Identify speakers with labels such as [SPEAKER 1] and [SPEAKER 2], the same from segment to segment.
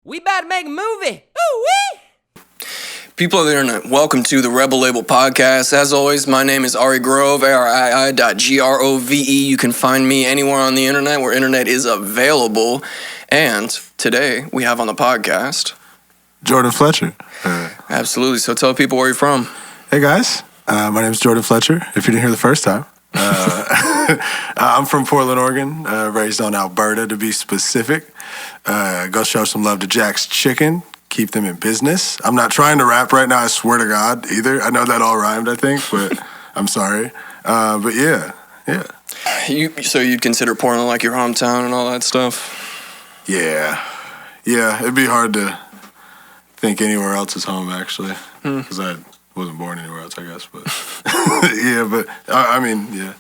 [SPEAKER 1] We about to make a movie. Ooh-wee!
[SPEAKER 2] People of the internet, welcome to the Rebel Label podcast. As always, my name is Ari Grove, ARII.GROVE. You can find me anywhere on the internet where internet is available. And today we have on the podcast
[SPEAKER 3] Jordan Fletcher.
[SPEAKER 2] Absolutely. So tell people where you're from.
[SPEAKER 3] Hey guys, my name is Jordan Fletcher. If you didn't hear the first time, I'm from Portland, Oregon. Raised on Alberta, to be specific. Go show some love to Jack's Chicken. Keep them in business. I'm not trying to rap right now, I swear to God, either. I know that all rhymed, I think, but I'm sorry. But yeah.
[SPEAKER 2] So you'd consider Portland like your hometown and all that stuff?
[SPEAKER 3] Yeah, it'd be hard to think anywhere else is home, actually, because I wasn't born anywhere else, I guess. But I mean,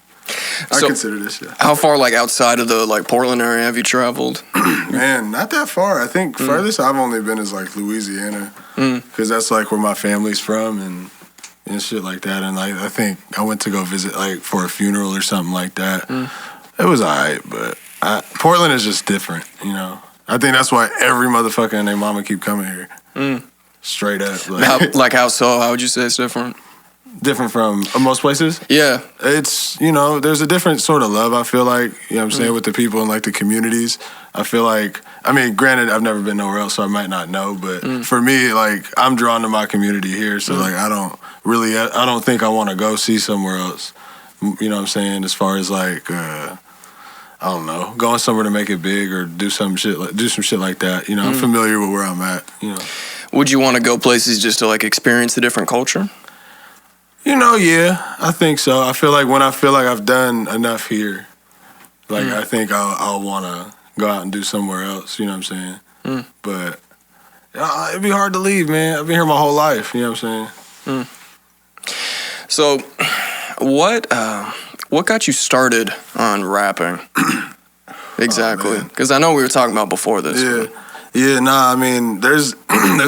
[SPEAKER 3] I consider this, yeah.
[SPEAKER 2] How far, outside of the, Portland area have you traveled?
[SPEAKER 3] Man, not that far. I think furthest I've only been is, Louisiana, because that's, where my family's from and shit like that. And, I think I went to go visit, for a funeral or something like that. It was all right, but Portland is just different, you know? I think that's why every motherfucker and their mama keep coming here. Straight up.
[SPEAKER 2] How so? How would you say it's different?
[SPEAKER 3] Different from most places?
[SPEAKER 2] Yeah.
[SPEAKER 3] It's, there's a different sort of love, I feel like, you know what I'm saying, with the people and, the communities. I feel like, granted, I've never been nowhere else, so I might not know, but for me, I'm drawn to my community here, so, I don't think I want to go see somewhere else, you know what I'm saying, as far as, I don't know, going somewhere to make it big or do some shit like that, I'm familiar with where I'm at,
[SPEAKER 2] Would you want to go places just to, experience the different culture?
[SPEAKER 3] Yeah, I think so. I feel like when I feel like I've done enough here, I think I'll want to go out and do somewhere else, you know what I'm saying? But it'd be hard to leave, man. I've been here my whole life, you know what I'm saying?
[SPEAKER 2] So, what got you started on rapping? Exactly. Because I know we were talking about before this.
[SPEAKER 3] There's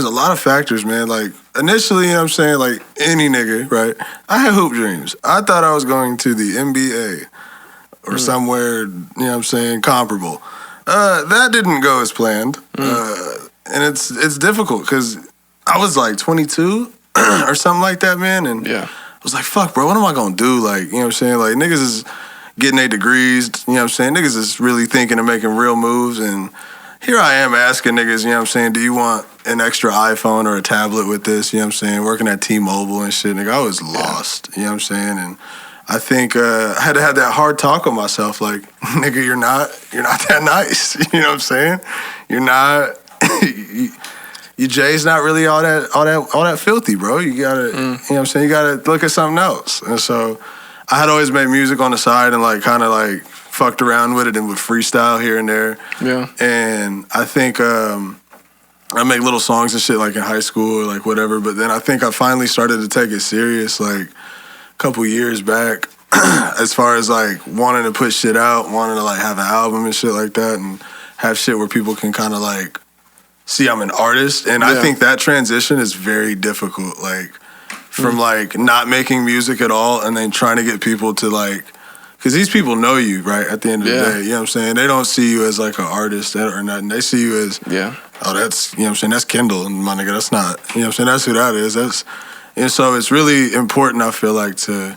[SPEAKER 3] a lot of factors, man. Initially, you know what I'm saying, any nigga, right? I had hoop dreams. I thought I was going to the NBA or somewhere, you know what I'm saying, comparable. That didn't go as planned. And it's difficult because I was 22 or something like that, man. And I was like, fuck, bro, what am I going to do? You know what I'm saying? Niggas is getting their degrees, you know what I'm saying? Niggas is really thinking of making real moves. And here I am asking niggas, you know what I'm saying, do you want an extra iPhone or a tablet with this, you know what I'm saying, working at T-Mobile and shit, nigga, I was lost, you know what I'm saying, and I think I had to have that hard talk with myself, nigga, you're not that nice, you know what I'm saying, you're not, your J's not really all that filthy, bro, you gotta, you know what I'm saying, you gotta look at something else, and so I had always made music on the side and kind of fucked around with it and would freestyle here and there. Yeah. And I think I make little songs and shit in high school or whatever, but then I think I finally started to take it serious a couple years back as far as wanting to put shit out, wanting to have an album and shit like that and have shit where people can kind of see I'm an artist. And I think that transition is very difficult, from not making music at all and then trying to get people to because these people know you, right, at the end of the day, you know what I'm saying? They don't see you as an artist or nothing. They see you as, oh, that's, you know what I'm saying, that's Kendall, and my nigga, that's not, you know what I'm saying, that's who that is. And so it's really important, I feel to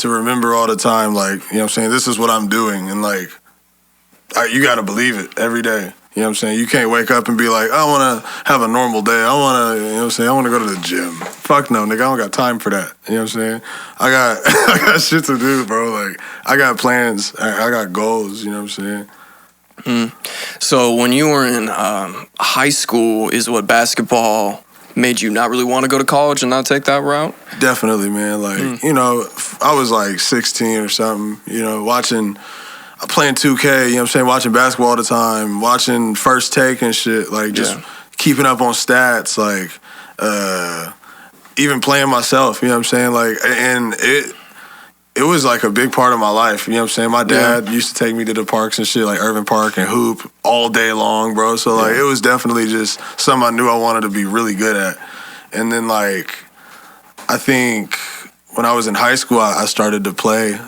[SPEAKER 3] remember all the time, you know what I'm saying, this is what I'm doing, and you gotta believe it every day. You know what I'm saying? You can't wake up and be like, I want to have a normal day. I want to, you know what I'm saying? I want to go to the gym. Fuck no, nigga. I don't got time for that. You know what I'm saying? I got shit to do, bro. I got plans. I got goals. You know what I'm saying?
[SPEAKER 2] So when you were in high school, is what basketball made you not really want to go to college and not take that route?
[SPEAKER 3] Definitely, man. I was 16 or something, playing 2K, you know what I'm saying, watching basketball all the time, watching First Take and shit, just keeping up on stats, even playing myself, you know what I'm saying, and it was a big part of my life, you know what I'm saying. My dad used to take me to the parks and shit, Irving Park and hoop all day long, bro, so it was definitely just something I knew I wanted to be really good at. And then I think when I was in high school, I started to play,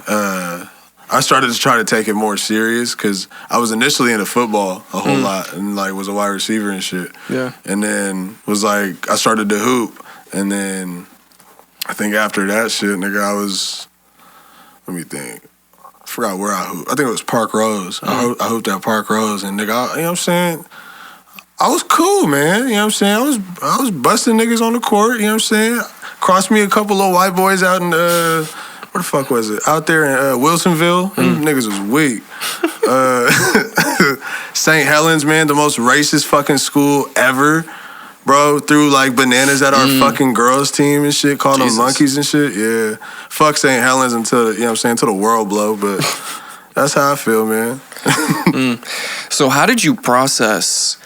[SPEAKER 3] I started to try to take it more serious because I was initially into football a whole lot and like was a wide receiver and shit.
[SPEAKER 2] Yeah.
[SPEAKER 3] And then was like, I started to hoop. And then I think after that shit, nigga, I was, let me think. I forgot where I hooped. I think it was Park Rose. I hooped at Park Rose. And nigga, you know what I'm saying? I was cool, man. You know what I'm saying? I was busting niggas on the court, you know what I'm saying? Crossed me a couple little white boys out in where the fuck was it? Out there in Wilsonville. Them niggas was weak. St. Helens, man, the most racist fucking school ever. Bro, threw like bananas at our fucking girls team and shit, called them monkeys and shit. Yeah. Fuck St. Helens until, you know what I'm saying, until the world blow, but that's how I feel, man.
[SPEAKER 2] So how did you process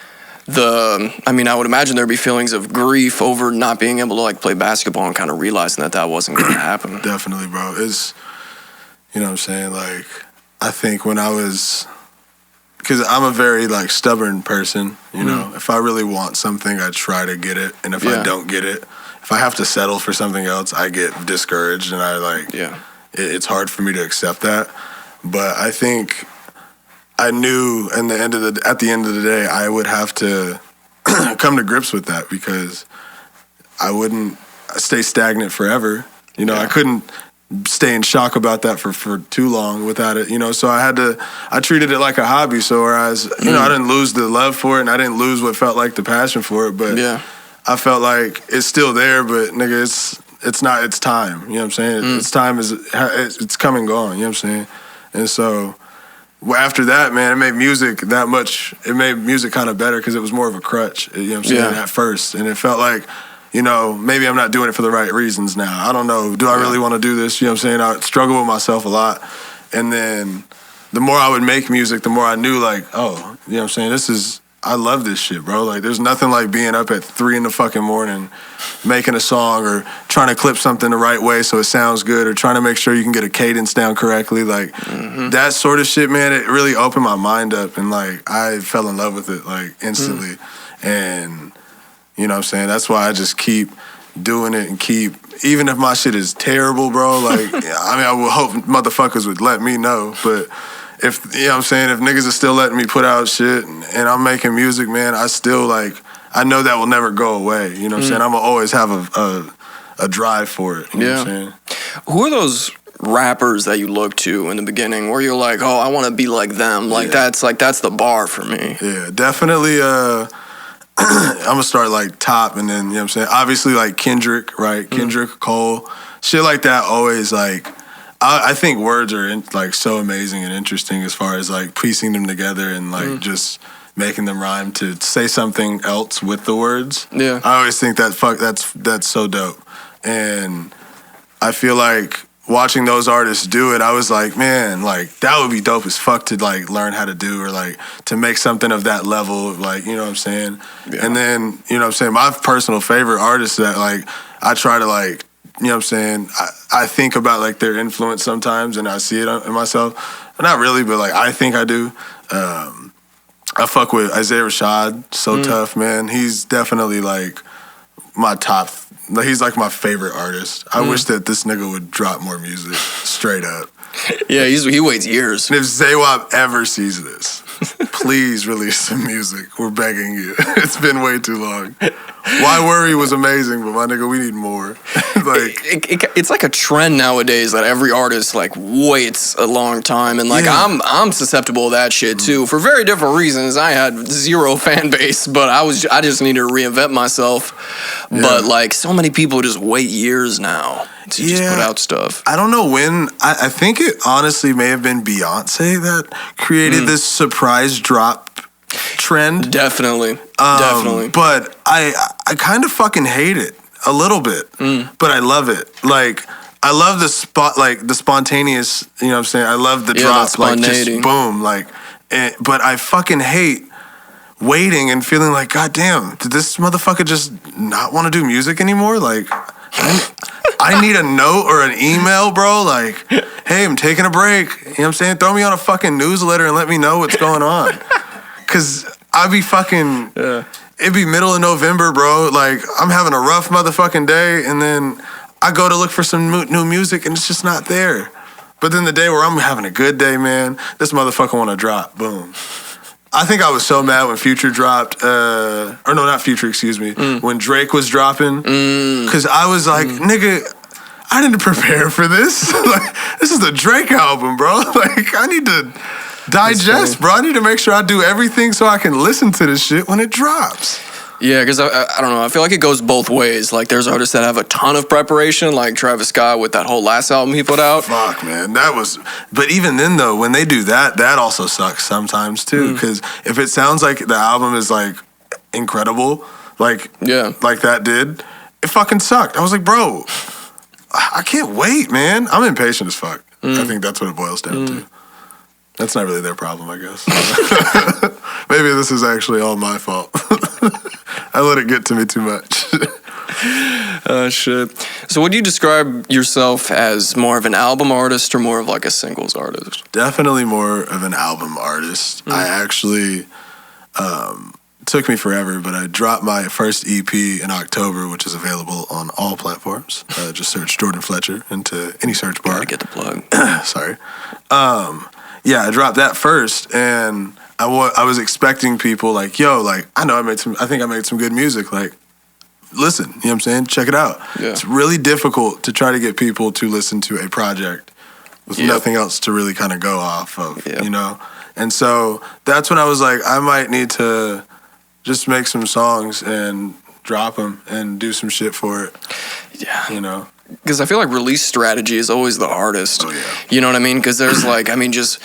[SPEAKER 2] I mean, I would imagine there'd be feelings of grief over not being able to like play basketball and kind of realizing that wasn't going to happen.
[SPEAKER 3] Definitely, bro. It's, you know what I'm saying? Like, I think when I was, because I'm a very like stubborn person, you know? If I really want something, I try to get it. And if I don't get it, if I have to settle for something else, I get discouraged and I like, it's hard for me to accept that. But I think I knew at the end of the day, I would have to come to grips with that because I wouldn't stay stagnant forever. You know, I couldn't stay in shock about that for too long without it, you know. So I treated it like a hobby. So whereas, you know, I didn't lose the love for it and I didn't lose what felt like the passion for it, but I felt like it's still there, but nigga, it's not its time. You know what I'm saying? Its time it's come and gone, you know what I'm saying? And so after that, man, it made music kind of better because it was more of a crutch, you know what I'm saying, at first. And it felt like, you know, maybe I'm not doing it for the right reasons now. I don't know. Do I really want to do this? You know what I'm saying? I struggle with myself a lot. And then the more I would make music, the more I knew, like, oh, you know what I'm saying? I love this shit, bro. Like, there's nothing like being up at 3 a.m, making a song or trying to clip something the right way so it sounds good or trying to make sure you can get a cadence down correctly. Like, that sort of shit, man, it really opened my mind up. And, like, I fell in love with it, like, instantly. And, you know what I'm saying? That's why I just keep doing it and even if my shit is terrible, bro, like, I mean, I would hope motherfuckers would let me know, but if, you know what I'm saying, if niggas are still letting me put out shit and I'm making music, man, I still, like, I know that will never go away. You know what I'm saying? I'm going to always have a drive for it. You know what I'm saying?
[SPEAKER 2] Who are those rappers that you look to in the beginning where you're like, oh, I want to be like them? Like, that's the bar for me.
[SPEAKER 3] Yeah, definitely. I'm going to start, like, top and then, you know what I'm saying? Obviously, like, Kendrick, right? Kendrick, Cole, shit like that always, like, I think words are like so amazing and interesting as far as like piecing them together and like just making them rhyme to say something else with the words. Yeah, I always think that's so dope, and I feel like watching those artists do it, I was like, man, like that would be dope as fuck to like learn how to do or like to make something of that level, like, you know what I'm saying? Yeah. And then, you know what I'm saying, my personal favorite artists that like I try to like, you know what I'm saying, I think about like their influence sometimes and I see it in myself. Not really, but like I think I do. I fuck with Isaiah Rashad, so tough, man. He's definitely like my top, he's like my favorite artist. I wish that this nigga would drop more music, straight up.
[SPEAKER 2] Yeah, he waits years.
[SPEAKER 3] And if Zaywap ever sees this, please release some music. We're begging you. It's been way too long. Why Worry was amazing, but my nigga, we need more. Like
[SPEAKER 2] it's like a trend nowadays that every artist like waits a long time, and like I'm susceptible to that shit too for very different reasons. I had zero fan base, but I just needed to reinvent myself. Yeah. But like so many people just wait years now to just put out stuff.
[SPEAKER 3] I don't know when. I think it honestly may have been Beyonce that created this surprise drop trend.
[SPEAKER 2] Definitely.
[SPEAKER 3] But I kind of fucking hate it a little bit. But I love it. Like I love the spontaneous, you know what I'm saying? I love the drop, like just boom, like but I fucking hate waiting and feeling like, God damn, did this motherfucker just not want to do music anymore? Like I need a note or an email, bro. Like, hey, I'm taking a break. You know what I'm saying? Throw me on a fucking newsletter and let me know what's going on. Cause I be fucking, it'd be middle of November, bro. Like, I'm having a rough motherfucking day, and then I go to look for some new music, and it's just not there. But then the day where I'm having a good day, man, this motherfucker want to drop. Boom. I think I was so mad when Future dropped, or no, not Future, excuse me, when Drake was dropping. Because I was like, nigga, I didn't prepare for this. Like, this is the Drake album, bro. Like, I need to digest, bro. I need to make sure I do everything so I can listen to this shit when it drops.
[SPEAKER 2] Yeah, because I don't know. I feel like it goes both ways. Like, there's artists that have a ton of preparation, like Travis Scott with that whole last album he put out.
[SPEAKER 3] Fuck, man. That was... But even then, though, when they do that, that also sucks sometimes, too. Because if it sounds like the album is, like, incredible, like that did, it fucking sucked. I was like, bro, I can't wait, man. I'm impatient as fuck. I think that's what it boils down to. That's not really their problem, I guess. Maybe this is actually all my fault. I let it get to me too much.
[SPEAKER 2] Oh, shit. So would you describe yourself as more of an album artist or more of like a singles artist?
[SPEAKER 3] Definitely more of an album artist. I actually, took me forever, but I dropped my first EP in October, which is available on all platforms. Just search Jordan Fletcher into any search bar.
[SPEAKER 2] Gotta get the plug.
[SPEAKER 3] Sorry. Yeah, I dropped that first, and I was expecting people like, yo, like, I think I made some good music. Like, listen, you know what I'm saying? Check it out. Yeah. It's really difficult to try to get people to listen to a project with nothing else to really kind of go off of, you know? And so that's when I was like, I might need to just make some songs and drop them and do some shit for it. Yeah. You know?
[SPEAKER 2] Because I feel like release strategy is always the hardest.
[SPEAKER 3] Oh, yeah.
[SPEAKER 2] You know what I mean? Because there's like, I mean, just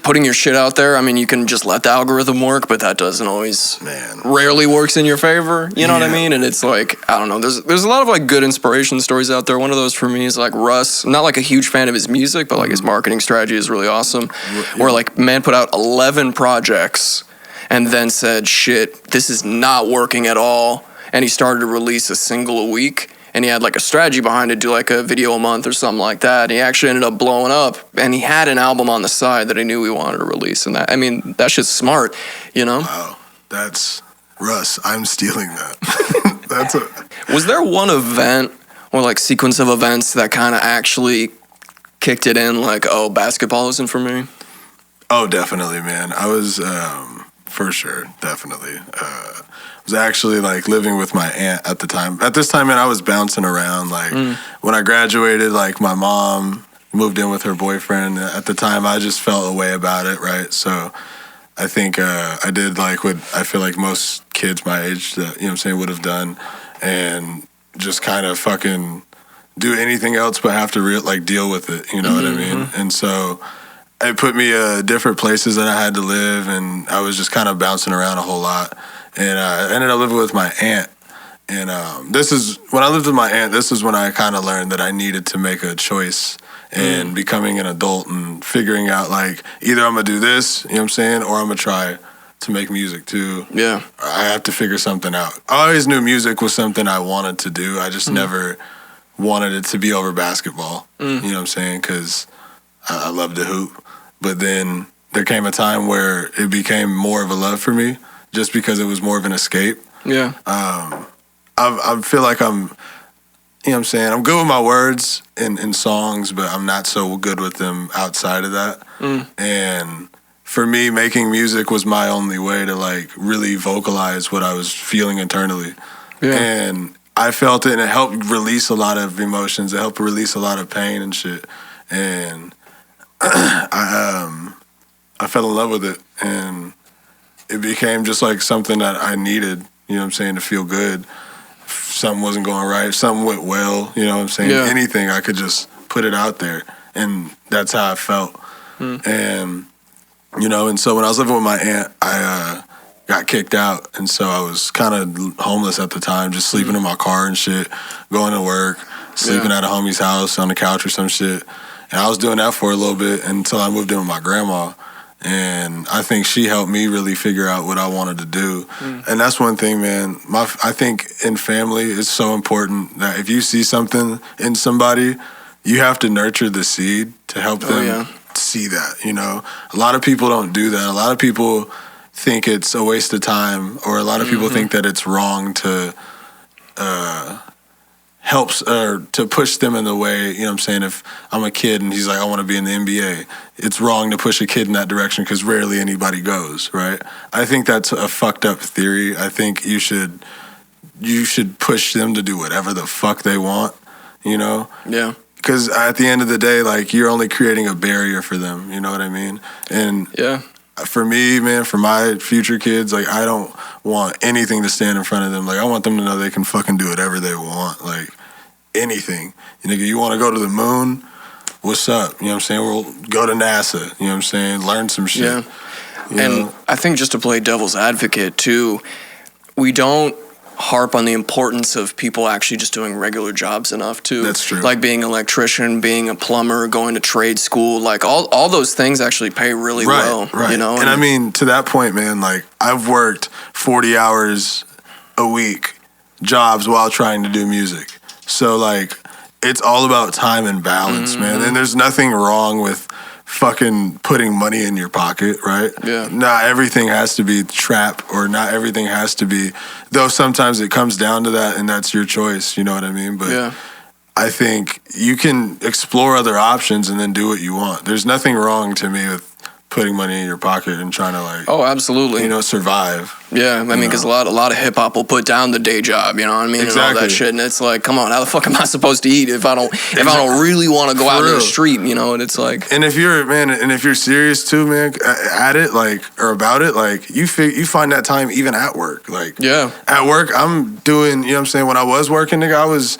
[SPEAKER 2] putting your shit out there. I mean, you can just let the algorithm work, but that doesn't always, rarely works in your favor. You know what I mean? And it's like, I don't know. There's a lot of like good inspiration stories out there. One of those for me is like Russ. I'm not like a huge fan of his music, but like his marketing strategy is really awesome. Where like man put out 11 projects and then said, shit, this is not working at all. And he started to release a single a week. And he had like a strategy behind it, do like a video a month or something like that. And he actually ended up blowing up. And he had an album on the side that he knew he wanted to release. And that, I mean, that shit's smart, you know?
[SPEAKER 3] Wow, that's Russ. I'm stealing that.
[SPEAKER 2] Was there one event or like sequence of events that kind of actually kicked it in? Like, oh, basketball isn't for me?
[SPEAKER 3] Oh, definitely, man. I was, for sure, definitely. I was actually like living with my aunt at the time. At this time, man, I was bouncing around. Like when I graduated, like my mom moved in with her boyfriend. At the time, I just felt a way about it, right? So I think I did like what I feel like most kids my age, you know what I'm saying, would have done, and just kind of fucking do anything else but have to deal with it. You know what I mean? And so it put me different places that I had to live, and I was just kind of bouncing around a whole lot. And I ended up living with my aunt. And when I lived with my aunt, this is when I kind of learned that I needed to make a choice in becoming an adult and figuring out, like, either I'm going to do this, you know what I'm saying, or I'm going to try to make music too. Yeah. I have to figure something out. I always knew music was something I wanted to do. I just never wanted it to be over basketball, you know what I'm saying, because I love to hoop. But then there came a time where it became more of a love for me, just because it was more of an escape. Yeah. I feel like I'm, you know what I'm saying, I'm good with my words in songs, but I'm not so good with them outside of that. And for me, making music was my only way to like really vocalize what I was feeling internally. Yeah. And I felt it, and it helped release a lot of emotions. It helped release a lot of pain and shit. And I fell in love with it, and it became just like something that I needed, you know what I'm saying, to feel good. If something wasn't going right, if something went well, you know what I'm saying, anything, I could just put it out there. And that's how I felt. And, you know, and so when I was living with my aunt, I got kicked out. And so I was kind of homeless at the time, just sleeping in my car and shit, going to work, sleeping at a homie's house on the couch or some shit. And I was doing that for a little bit until I moved in with my grandma. And I think she helped me really figure out what I wanted to do. And that's one thing, man. I think in family, it's so important that if you see something in somebody, you have to nurture the seed to help them see that, you know? A lot of people don't do that. A lot of people think it's a waste of time, or a lot of people think that it's wrong to, helps to push them in the way, you know what I'm saying? If I'm a kid and he's like, I want to be in the NBA, it's wrong to push a kid in that direction because rarely anybody goes, right? I think that's a fucked up theory. I think you should push them to do whatever the fuck they want, you know?
[SPEAKER 2] Yeah.
[SPEAKER 3] Because at the end of the day, like, you're only creating a barrier for them, you know what I mean? And
[SPEAKER 2] yeah.
[SPEAKER 3] For me, man, for my future kids, like, I don't want anything to stand in front of them. Like, I want them to know they can fucking do whatever they want. Like, anything. You want to go to the moon? What's up? You know what I'm saying? We'll go to NASA. You know what I'm saying? Learn some shit.
[SPEAKER 2] Yeah. And I think just to play devil's advocate, too, we don't harp on the importance of people actually just doing regular jobs enough too.
[SPEAKER 3] That's true.
[SPEAKER 2] Like being an electrician, being a plumber, going to trade school, like all those things actually pay really well.
[SPEAKER 3] Right.
[SPEAKER 2] You know?
[SPEAKER 3] And I mean, to that point, man, like, I've worked 40 hours a week jobs while trying to do music. So, like, it's all about time and balance, man. And there's nothing wrong with fucking putting money in your pocket, right?
[SPEAKER 2] Yeah.
[SPEAKER 3] Not everything has to be trap, or not everything has to be, though sometimes it comes down to that and that's your choice, you know what I mean? But
[SPEAKER 2] yeah.
[SPEAKER 3] I think you can explore other options and then do what you want. There's nothing wrong to me with putting money in your pocket and trying to, like,
[SPEAKER 2] oh, absolutely,
[SPEAKER 3] survive.
[SPEAKER 2] Yeah, I mean, because a lot of hip hop will put down the day job, you know what I mean,
[SPEAKER 3] exactly.
[SPEAKER 2] And all that shit, and it's like, come on, how the fuck am I supposed to eat if I don't really want to go out in the street, you know? And it's like,
[SPEAKER 3] and if you're serious too, man, at it, like, or about it, like, you find that time even at work, like,
[SPEAKER 2] yeah,
[SPEAKER 3] at work, I'm doing, you know what I'm saying. When I was working, nigga, I was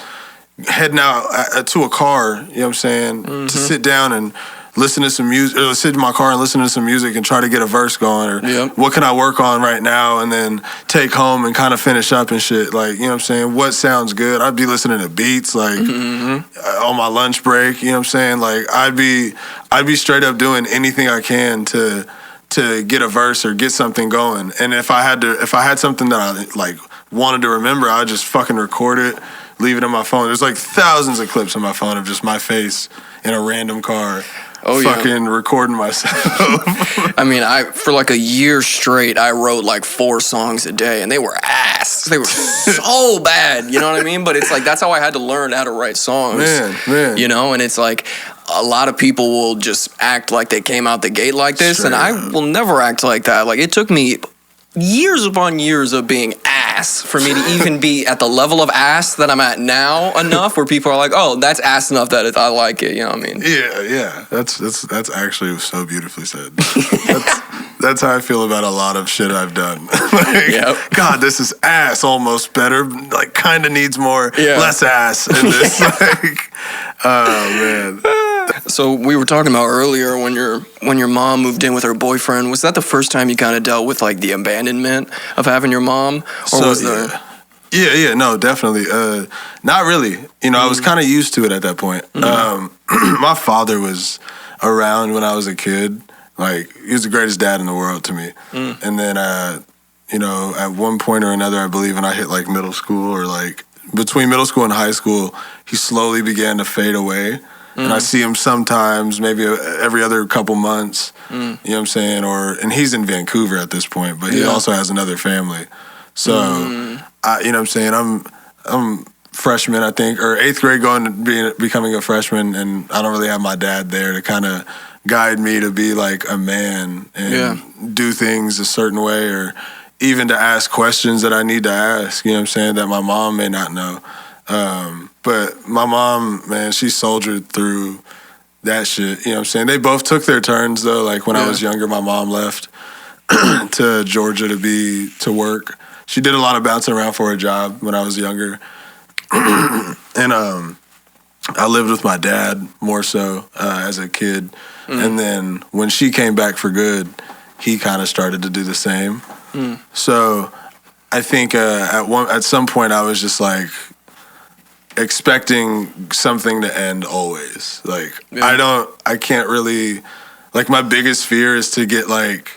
[SPEAKER 3] heading out to a car, you know what I'm saying, to sit down and listen to some music, or sit in my car and listen to some music and try to get a verse going, or what can I work on right now, and then take home and kind of finish up and shit. Like, you know what I'm saying? What sounds good? I'd be listening to beats, like, on my lunch break, you know what I'm saying? Like, I'd be straight up doing anything I can to get a verse or get something going. And if I had something that I, like, wanted to remember, I'd just fucking record it, leave it on my phone. There's, like, thousands of clips on my phone of just my face in a random car. Fucking recording myself.
[SPEAKER 2] I mean, for like a year straight, I wrote like 4 songs a day, and they were ass. They were so bad, you know what I mean? But it's like, that's how I had to learn how to write songs. Man. You know, and it's like, a lot of people will just act like they came out the gate like this, and I will never act like that. Like, it took me years upon years of being ass for me to even be at the level of ass that I'm at now enough where people are like, oh, that's ass enough that I like it, you know what I mean?
[SPEAKER 3] Yeah. That's actually so beautifully said. That's how I feel about a lot of shit I've done. Like, God, this is ass almost better. Like, kind of needs more, less ass in this. Like, oh, man.
[SPEAKER 2] So we were talking about earlier when your mom moved in with her boyfriend. Was that the first time you kind of dealt with, like, the abandonment of having your mom? Or was there...
[SPEAKER 3] Yeah, no, definitely. Not really. You know, I was kind of used to it at that point. My father was around when I was a kid. Like, he was the greatest dad in the world to me. And then, you know, at one point or another, I believe when I hit, like, middle school, or, like, between middle school and high school, he slowly began to fade away. And I see him sometimes, maybe every other couple months, you know what I'm saying? And he's in Vancouver at this point, but he also has another family. So, you know what I'm saying? I'm freshman, I think, or 8th grade, becoming a freshman, and I don't really have my dad there to kind of guide me to be like a man and do things a certain way, or even to ask questions that I need to ask, you know what I'm saying, that my mom may not know. But my mom, man, she soldiered through that shit, you know what I'm saying? They both took their turns, though. Like, when I was younger, my mom left to Georgia to work. She did a lot of bouncing around for a job when I was younger. And I lived with my dad more so as a kid. And then when she came back for good, he kind of started to do the same. So I think at some point I was just like expecting something to end always. Like, I can't really, like, my biggest fear is to get like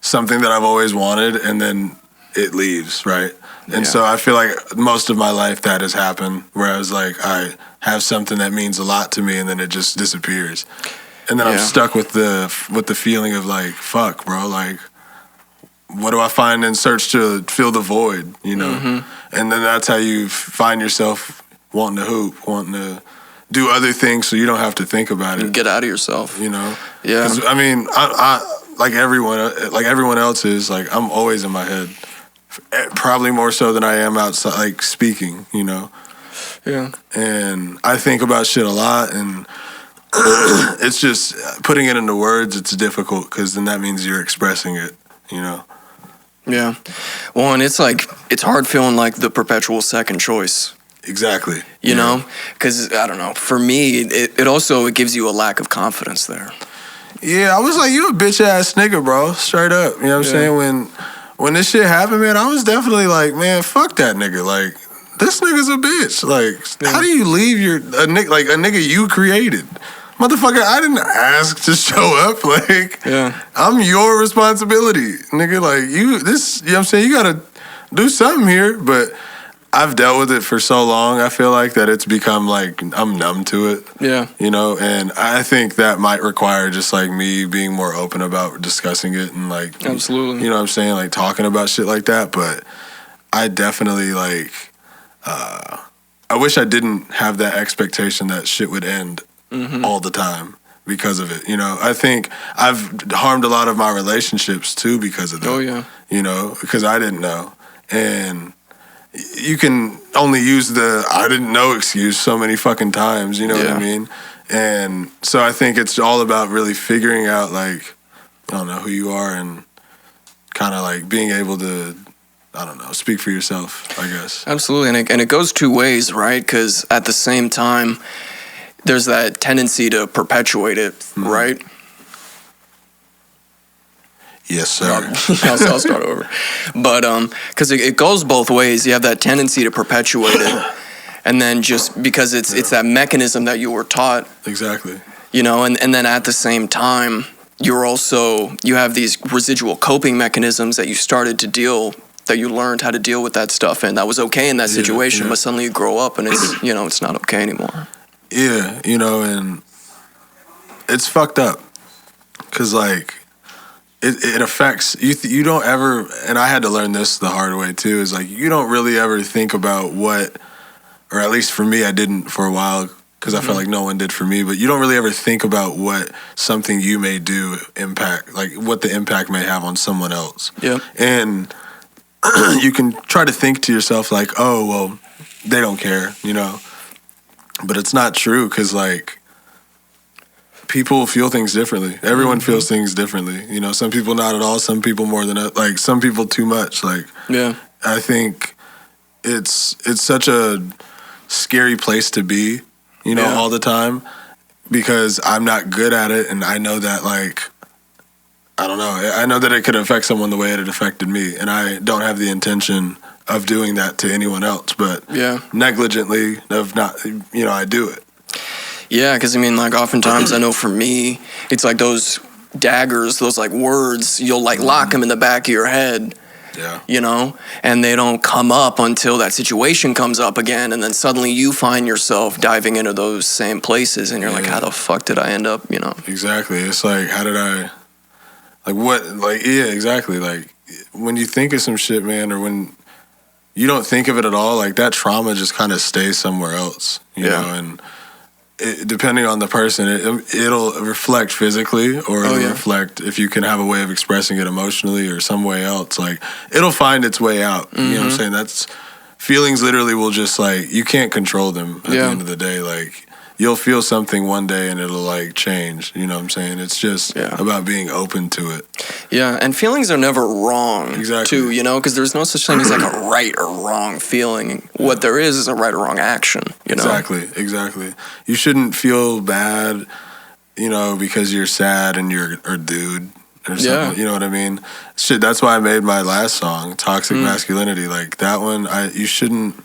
[SPEAKER 3] something that I've always wanted and then it leaves, right? And so I feel like most of my life that has happened, where I was like, I have something that means a lot to me and then it just disappears. And then I'm stuck with the feeling of like, fuck, bro, like, what do I find in search to fill the void, you know? And then that's how you find yourself wanting to hoop, wanting to do other things so you don't have to think about it.
[SPEAKER 2] Get out of yourself.
[SPEAKER 3] You know?
[SPEAKER 2] Yeah.
[SPEAKER 3] 'Cause, I mean, I like everyone else is, like, I'm always in my head. Probably more so than I am outside, like, speaking, you know?
[SPEAKER 2] Yeah.
[SPEAKER 3] And I think about shit a lot, and it's just putting it into words, it's difficult, because then that means you're expressing it, you know?
[SPEAKER 2] Yeah. Well, and it's like, it's hard feeling like the perpetual second choice.
[SPEAKER 3] Exactly.
[SPEAKER 2] You know? Because, I don't know, for me, it also it gives you a lack of confidence there.
[SPEAKER 3] Yeah, I was like, you a bitch ass nigga, bro. Straight up. You know what I'm saying? When this shit happened, man, I was definitely like, man, fuck that nigga. Like, this nigga's a bitch. Like, how do you leave a nigga you created? Motherfucker, I didn't ask to show up. Like, I'm your responsibility. Nigga, like, you know what I'm saying? You gotta do something here. But I've dealt with it for so long, I feel like, that it's become like I'm numb to it. Yeah. You know, and I think that might require just like me being more open about discussing it and like,
[SPEAKER 2] absolutely.
[SPEAKER 3] You know what I'm saying? Like talking about shit like that. But I definitely like, I wish I didn't have that expectation that shit would end all the time because of it. You know, I think I've harmed a lot of my relationships too because of that. Oh, yeah. You know, because I didn't know. And you can only use the I didn't know excuse so many fucking times, you know what I mean? And so I think it's all about really figuring out, like, I don't know, who you are and kind of like being able to, I don't know, speak for yourself, I guess.
[SPEAKER 2] Absolutely. And it goes two ways, right? Because at the same time, there's that tendency to perpetuate it, right?
[SPEAKER 3] Yes, sir.
[SPEAKER 2] I'll start over. But because it goes both ways. You have that tendency to perpetuate it. And then just because it's that mechanism that you were taught.
[SPEAKER 3] Exactly.
[SPEAKER 2] You know, and then at the same time, you have these residual coping mechanisms that you learned how to deal with that stuff. And that was okay in that situation. But suddenly you grow up and it's not okay anymore.
[SPEAKER 3] Yeah, you know, and it's fucked up. Because, like, it affects you don't ever, and I had to learn this the hard way too, is like you don't really ever think about what, or at least for me I didn't for a while because I felt like no one did for me, but you don't really ever think about what something you may do impact, like what the impact may have on someone else. Yeah. And you can try to think to yourself like, oh well, they don't care, you know, but it's not true because like people feel things differently. Everyone feels things differently. You know, some people not at all, some people more than like some people too much. Like, yeah, I think it's such a scary place to be, you know, all the time because I'm not good at it, and I know that like I don't know. I know that it could affect someone the way it affected me, and I don't have the intention of doing that to anyone else. But negligently of not, you know, I do it.
[SPEAKER 2] Yeah, because I mean, like, oftentimes I know for me, it's like those daggers, those like words, you'll like lock them in the back of your head. Yeah. You know, and they don't come up until that situation comes up again, and then suddenly you find yourself diving into those same places, and you're like, how the fuck did I end up, you know?
[SPEAKER 3] Exactly. It's like, how did I, like, what, like, yeah, exactly. Like, when you think of some shit, man, or when you don't think of it at all, like, that trauma just kind of stays somewhere else, you know, and depending on the person, it'll reflect physically, or it'll reflect if you can have a way of expressing it emotionally or some way else. Like, it'll find its way out. You know what I'm saying? That's feelings. Literally, will just like you can't control them at the end of the day. Like, you'll feel something one day and it'll like change. You know what I'm saying? It's just about being open to it.
[SPEAKER 2] Yeah, and feelings are never wrong. Exactly. Too, you know, because there's no such thing as like a right or wrong feeling. What there is a right or wrong action. You know?
[SPEAKER 3] Exactly. You shouldn't feel bad, you know, because you're sad and you're a dude or something. Yeah. You know what I mean? Shit. That's why I made my last song, "Toxic Masculinity." Like that one, you shouldn't.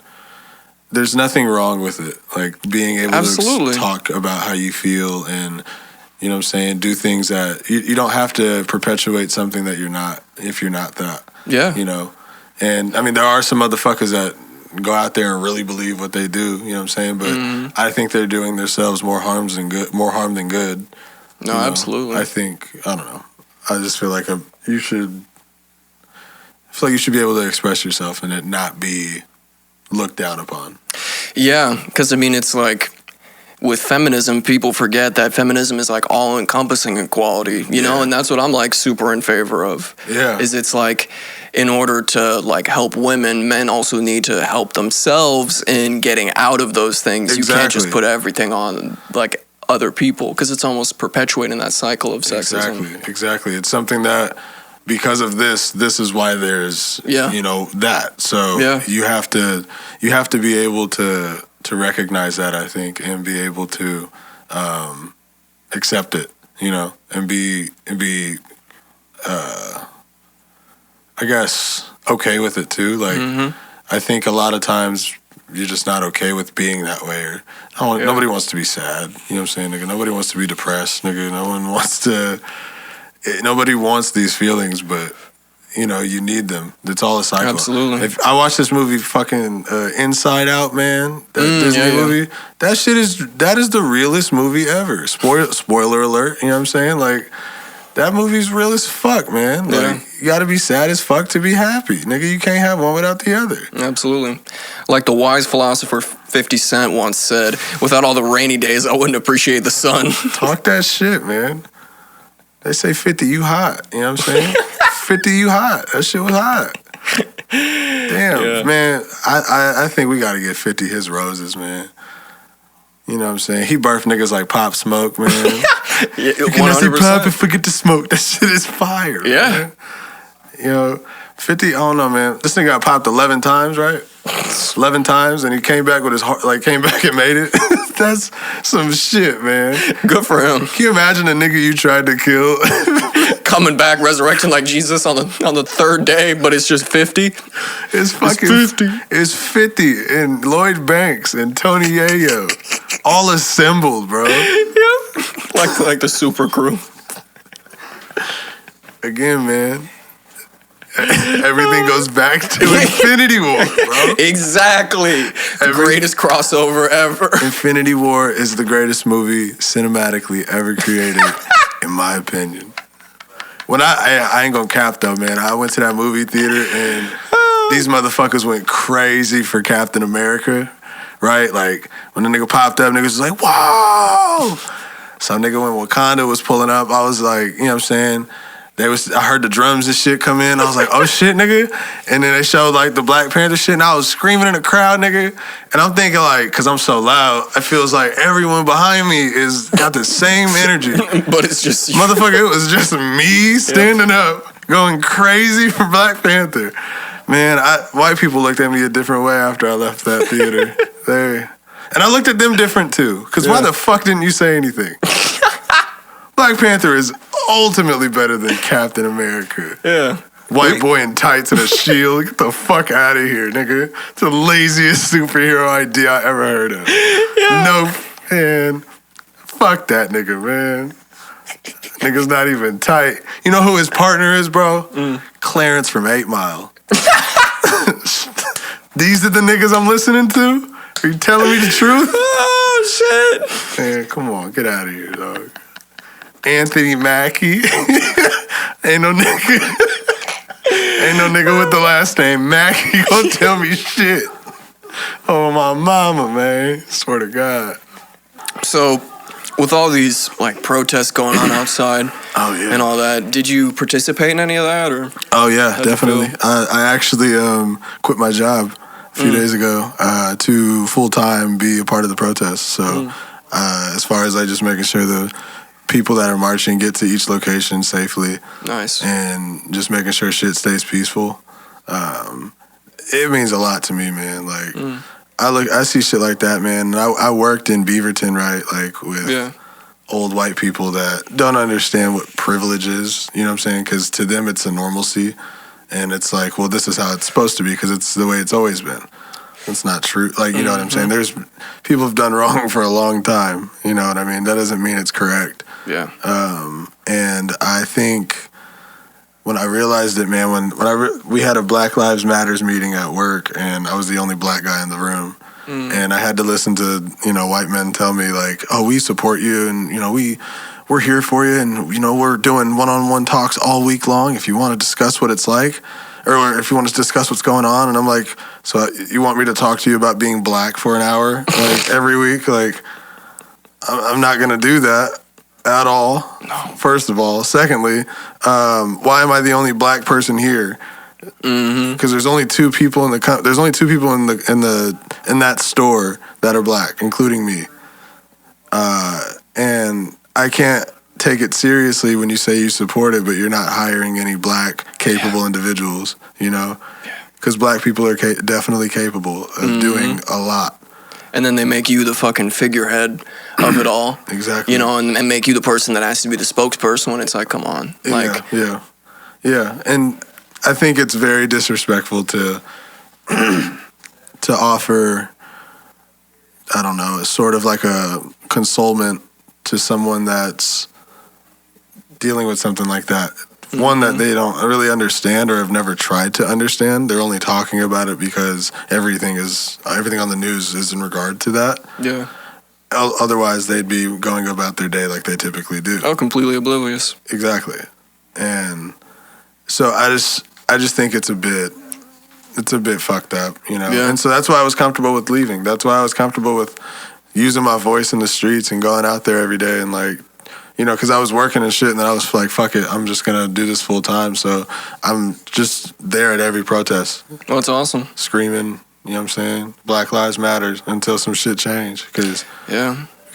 [SPEAKER 3] There's nothing wrong with it. Like being able to talk about how you feel and, you know what I'm saying, do things that you don't have to perpetuate something that you're not if you're not that. Yeah. You know? And I mean, there are some motherfuckers that go out there and really believe what they do, you know what I'm saying? But I think they're doing themselves more harm than good. No,
[SPEAKER 2] absolutely.
[SPEAKER 3] I think, I don't know. I just feel like you should be able to express yourself and it not be looked down upon.
[SPEAKER 2] Yeah, because I mean, it's like with feminism, people forget that feminism is like all-encompassing equality, you know, and that's what I'm like super in favor of.
[SPEAKER 3] Yeah.
[SPEAKER 2] Is it's like in order to like help women, men also need to help themselves in getting out of those things. You can't just put everything on like other people because it's almost perpetuating that cycle of sexism.
[SPEAKER 3] Exactly. It's something that because of this is why there's you know that. So you have to be able to recognize that, I think, and be able to accept it, you know, and be I guess okay with it too. Like I think a lot of times you're just not okay with being that way, or nobody wants to be sad. You know what I'm saying, nigga? Nobody wants to be depressed, nigga. Nobody wants these feelings, but you know, you need them. It's all a cycle.
[SPEAKER 2] Absolutely.
[SPEAKER 3] If I watched this movie, fucking Inside Out, man, that Disney movie, that is the realest movie ever. Spoiler alert, you know what I'm saying? Like, that movie's real as fuck, man. Like, you gotta be sad as fuck to be happy. Nigga, you can't have one without the other.
[SPEAKER 2] Absolutely. Like the wise philosopher 50 Cent once said, without all the rainy days, I wouldn't appreciate the sun.
[SPEAKER 3] Talk that shit, man. They say 50, you hot. You know what I'm saying? 50, you hot. That shit was hot. Damn, man. I think we gotta get 50 his roses, man. You know what I'm saying? He birthed niggas like Pop Smoke, man. You can say Pop and forget to smoke. That shit is fire. Yeah. Man. You know, 50, I don't know, man. This nigga got popped 11 times, right? 11 times, and he came back with his heart, like, came back and made it. That's some shit, man.
[SPEAKER 2] Good for him.
[SPEAKER 3] Can you imagine a nigga you tried to kill?
[SPEAKER 2] Coming back, resurrecting like Jesus on the third day, but it's just 50?
[SPEAKER 3] It's fucking 50. It's 50, and Lloyd Banks and Tony Yayo. All assembled, bro.
[SPEAKER 2] Yep. Like the super crew.
[SPEAKER 3] Again, man. Everything goes back to Infinity War, bro.
[SPEAKER 2] Exactly. The greatest crossover ever.
[SPEAKER 3] Infinity War is the greatest movie cinematically ever created, in my opinion. When I ain't gonna cap though, man. I went to that movie theater and these motherfuckers went crazy for Captain America, right? Like when the nigga popped up, niggas was like, "Whoa!" Some nigga when Wakanda was pulling up, I was like, you know what I'm saying? I heard the drums and shit come in. I was like, oh shit, nigga. And then they showed like the Black Panther shit, and I was screaming in the crowd, nigga. And I'm thinking like, cause I'm so loud, it feels like everyone behind me is got the same energy.
[SPEAKER 2] But it's just you.
[SPEAKER 3] Motherfucker, it was just me standing up, going crazy for Black Panther. Man, white people looked at me a different way after I left that theater. And I looked at them different too. Cause why the fuck didn't you say anything? Black Panther is ultimately better than Captain America. Yeah. White boy in tights and a shield. Get the fuck out of here, nigga. It's the laziest superhero idea I ever heard of. Yeah. No, man. Fuck that nigga, man. Nigga's not even tight. You know who his partner is, bro? Clarence from 8 Mile. These are the niggas I'm listening to? Are you telling me the truth?
[SPEAKER 2] Oh, shit.
[SPEAKER 3] Man, come on. Get out of here, dog. Anthony Mackie. Ain't no nigga with the last name Mackie gonna tell me shit. Oh, my mama, man. Swear to God.
[SPEAKER 2] So, with all these like protests going on outside and all that, did you participate in any of that? Or
[SPEAKER 3] oh, yeah, definitely. I actually quit my job a few days ago to full-time be a part of the protests. So, as far as just making sure the people that are marching get to each location safely.
[SPEAKER 2] Nice.
[SPEAKER 3] And just making sure shit stays peaceful. It means a lot to me, man. Like, I see shit like that, man. And I worked in Beaverton, right? Like, with old white people that don't understand what privilege is, you know what I'm saying? Because to them, it's a normalcy. And it's like, well, this is how it's supposed to be because it's the way it's always been. It's not true. Like, you know what I'm saying? There's people have done wrong for a long time. You know what I mean? That doesn't mean it's correct.
[SPEAKER 2] Yeah.
[SPEAKER 3] And I think when I realized it, man, we had a Black Lives Matters meeting at work, and I was the only black guy in the room. And I had to listen to, white men tell me, like, oh, we support you, and, we're here for you, and, we're doing one-on-one talks all week long if you want to discuss what it's like. or if you want to discuss what's going on, and I'm like, so you want me to talk to you about being black for an hour, like every week? Like, I'm not gonna do that at all.
[SPEAKER 2] No.
[SPEAKER 3] First of all, secondly, why am I the only black person here? Because there's only two people in that store that are black, including me. And I can't take it seriously when you say you support it, but you're not hiring any black capable individuals, you know? Because black people are definitely capable of doing a lot.
[SPEAKER 2] And then they make you the fucking figurehead of it all.
[SPEAKER 3] Exactly.
[SPEAKER 2] You know, and make you the person that has to be the spokesperson when it's like, come on. Like,
[SPEAKER 3] yeah. And I think it's very disrespectful to offer, I don't know, sort of like a consolement to someone that's dealing with something like that. One that they don't really understand or have never tried to understand. They're only talking about it because everything on the news is in regard to that.
[SPEAKER 2] Yeah.
[SPEAKER 3] Otherwise, they'd be going about their day like they typically do.
[SPEAKER 2] Oh, completely oblivious.
[SPEAKER 3] Exactly. And so I just think it's a bit fucked up, you know?
[SPEAKER 2] Yeah.
[SPEAKER 3] And so that's why I was comfortable with leaving. That's why I was comfortable with using my voice in the streets and going out there every day and, like, you know, because I was working and shit, and then I was like, fuck it, I'm just going to do this full time. So I'm just there at every protest.
[SPEAKER 2] Oh, it's awesome.
[SPEAKER 3] Screaming, you know what I'm saying? Black Lives Matter until some shit change, because we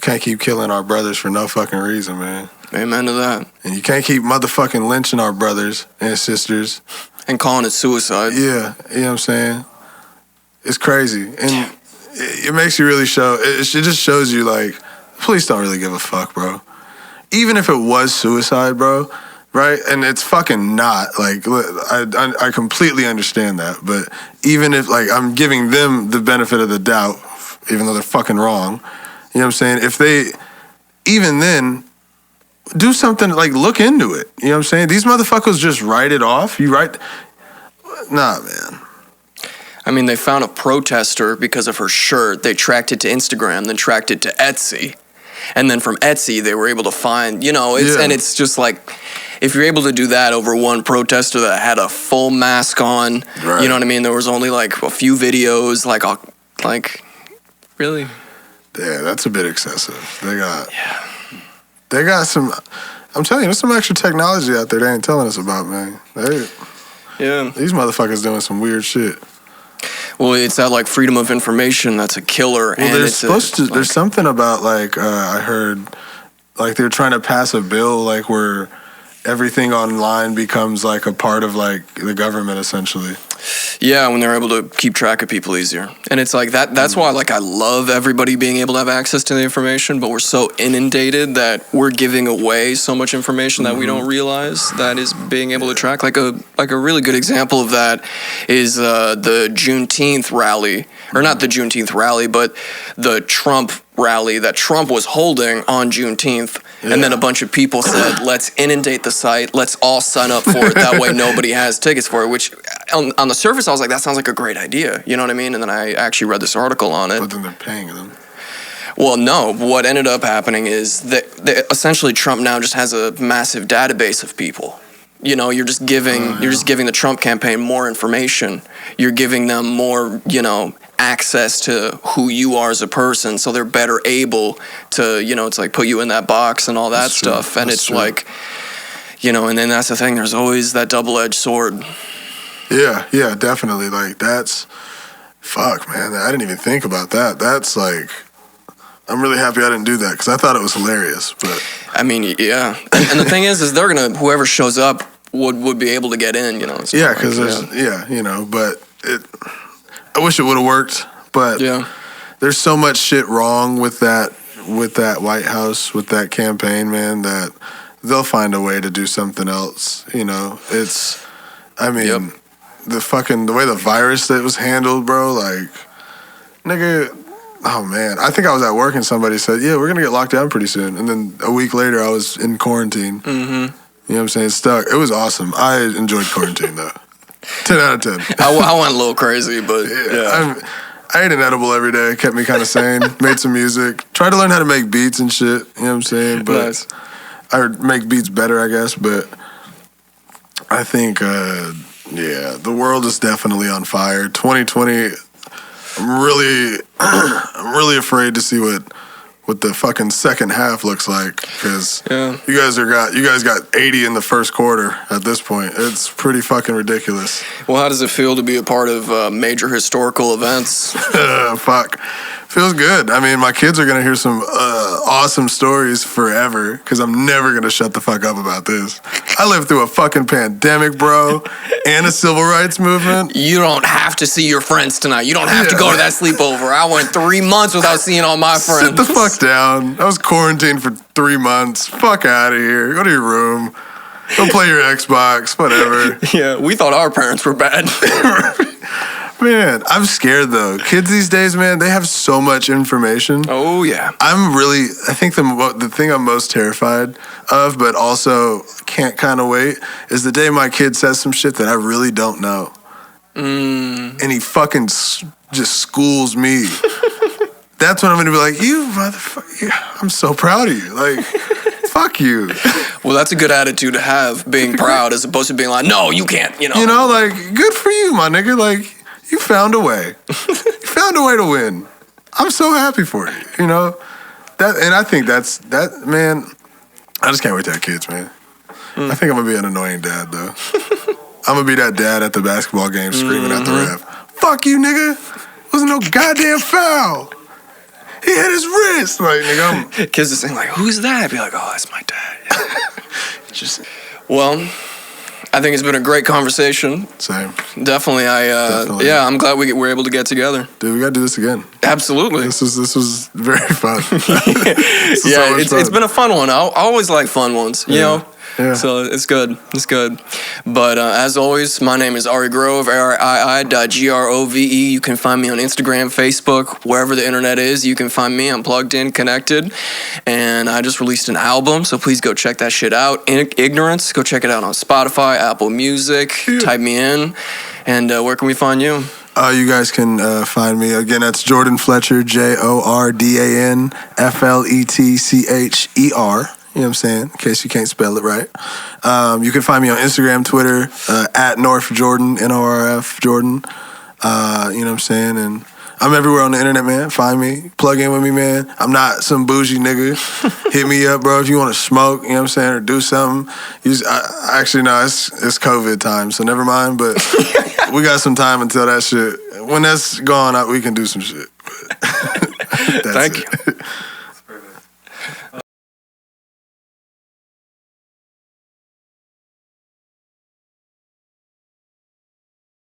[SPEAKER 3] can't keep killing our brothers for no fucking reason, man.
[SPEAKER 2] Amen to that.
[SPEAKER 3] And you can't keep motherfucking lynching our brothers and sisters.
[SPEAKER 2] And calling it suicide.
[SPEAKER 3] Yeah, you know what I'm saying? It's crazy. And it makes you really show, it just shows you, like, police don't really give a fuck, bro. Even if it was suicide, bro, right? And it's fucking not. Like, I completely understand that. But even if, like, I'm giving them the benefit of the doubt, even though they're fucking wrong, you know what I'm saying? If they, even then, do something, like, look into it. You know what I'm saying? These motherfuckers just write it off. Nah, man.
[SPEAKER 2] I mean, they found a protester because of her shirt. They tracked it to Instagram, then tracked it to Etsy. And then from Etsy, they were able to find, you know, and it's just like, if you're able to do that over one protester that had a full mask on, you know what I mean? There was only like a few videos, like, really?
[SPEAKER 3] Yeah, that's a bit excessive. They got some, I'm telling you, there's some extra technology out there they ain't telling us about, man. These motherfuckers doing some weird shit.
[SPEAKER 2] Well, it's that, like, freedom of information that's a killer.
[SPEAKER 3] Well, and there's something about, like, I heard, like, they're trying to pass a bill, like, where everything online becomes, like, a part of, like, the government, essentially.
[SPEAKER 2] Yeah, when they're able to keep track of people easier. And it's like that's why, like, I love everybody being able to have access to the information, but we're so inundated that we're giving away so much information that we don't realize that is being able to track. Like a really good example of that is the Juneteenth rally, or not the Juneteenth rally, but the Trump rally that Trump was holding on Juneteenth. Yeah. And then a bunch of people said, let's inundate the site, let's all sign up for it, that way nobody has tickets for it, which on the surface I was like, that sounds like a great idea, you know what I mean? And then I actually read this article on it.
[SPEAKER 3] But then they're paying them.
[SPEAKER 2] Well, no, what ended up happening is that essentially Trump now just has a massive database of people. You know, you're just giving the Trump campaign more information. You're giving them more, you know, access to who you are as a person, so they're better able to, you know, it's like put you in that box and all that stuff. And it's like, you know, and then that's the thing, there's always that double-edged sword. Yeah, definitely. Like, that's, fuck, man, I didn't even think about that. That's like, I'm really happy I didn't do that, because I thought it was hilarious, but. I mean, yeah. And the thing is they're gonna, whoever shows up would be able to get in, you know. So yeah, because you know, but I wish it would have worked, but there's so much shit wrong with that White House, with that campaign, man, that they'll find a way to do something else, you know. It's, I mean, the way the virus that was handled, bro, like, nigga, oh man, I think I was at work and somebody said, yeah, we're gonna get locked down pretty soon, and then a week later I was in quarantine. Mm-hmm. You know what I'm saying? Stuck. It was awesome. I enjoyed quarantine though. 10 out of 10. I went a little crazy, but I ate an edible every day. Kept me kind of sane. Made some music. Tried to learn how to make beats and shit. You know what I'm saying? But nice. I make beats better, I guess. But I think,
[SPEAKER 3] Yeah, the world is definitely on fire. 2020, I'm really afraid to see what the fucking second half looks like, because you guys got 80 in the first quarter at this point. It's pretty fucking ridiculous.
[SPEAKER 2] Well, how does it feel to be a part of major historical events?
[SPEAKER 3] Fuck. Feels good. I mean, my kids are gonna hear some awesome stories forever, because I'm never gonna shut the fuck up about this. I lived through a fucking pandemic, bro, and a civil rights movement.
[SPEAKER 2] You don't have to see your friends tonight. You don't have to go to that sleepover. I went 3 months without seeing all my friends.
[SPEAKER 3] Sit the fuck down. I was quarantined for 3 months. Fuck out of here. Go to your room. Go play your Xbox, whatever.
[SPEAKER 2] Yeah, we thought our parents were bad.
[SPEAKER 3] Man, I'm scared though. Kids these days, man, they have so much information.
[SPEAKER 2] Oh, yeah.
[SPEAKER 3] I think the thing I'm most terrified of, but also can't kind of wait, is the day my kid says some shit that I really don't know. And he fucking just schools me. That's when I'm going to be like, you motherfucker, I'm so proud of you. Like, fuck you.
[SPEAKER 2] Well, that's a good attitude to have, being proud, as opposed to being like, no, you can't,
[SPEAKER 3] You know, like, good for you, my nigga. Like, you found a way. You found a way to win. I'm so happy for you, you know? And I think that, man, I just can't wait to have kids, man. I think I'm going to be an annoying dad, though. I'm going to be that dad at the basketball game screaming at the ref. Fuck you, nigga. Wasn't no goddamn foul. He hit his wrist. Like, nigga,
[SPEAKER 2] kids are saying, like, who's that? I'd be like, oh, that's my dad. Well, I think it's been a great conversation.
[SPEAKER 3] Same.
[SPEAKER 2] Definitely. Yeah, I'm glad we were able to get together.
[SPEAKER 3] Dude, we got to do this again.
[SPEAKER 2] Absolutely.
[SPEAKER 3] This was very fun.
[SPEAKER 2] It's been a fun one. I always like fun ones, you know?
[SPEAKER 3] Yeah.
[SPEAKER 2] So it's good. It's good. But as always, my name is Ari Grove, ARII.GROVE. You can find me on Instagram, Facebook, wherever the internet is. You can find me. I'm plugged in, connected. And I just released an album, so please go check that shit out. Ignorance, go check it out on Spotify, Apple Music. Type me in. And where can we find you?
[SPEAKER 3] You guys can find me. Again, that's Jordan Fletcher, JORDAN FLETCHER. You know what I'm saying? In case you can't spell it right. You can find me on Instagram, Twitter, at North Jordan, NORF Jordan. You know what I'm saying? And I'm everywhere on the internet, man. Find me. Plug in with me, man. I'm not some bougie nigga. Hit me up, bro, if you want to smoke, you know what I'm saying, or do something. Actually, no, it's COVID time, so never mind. But we got some time until that shit. When that's gone, we can do some shit.
[SPEAKER 2] Thank you.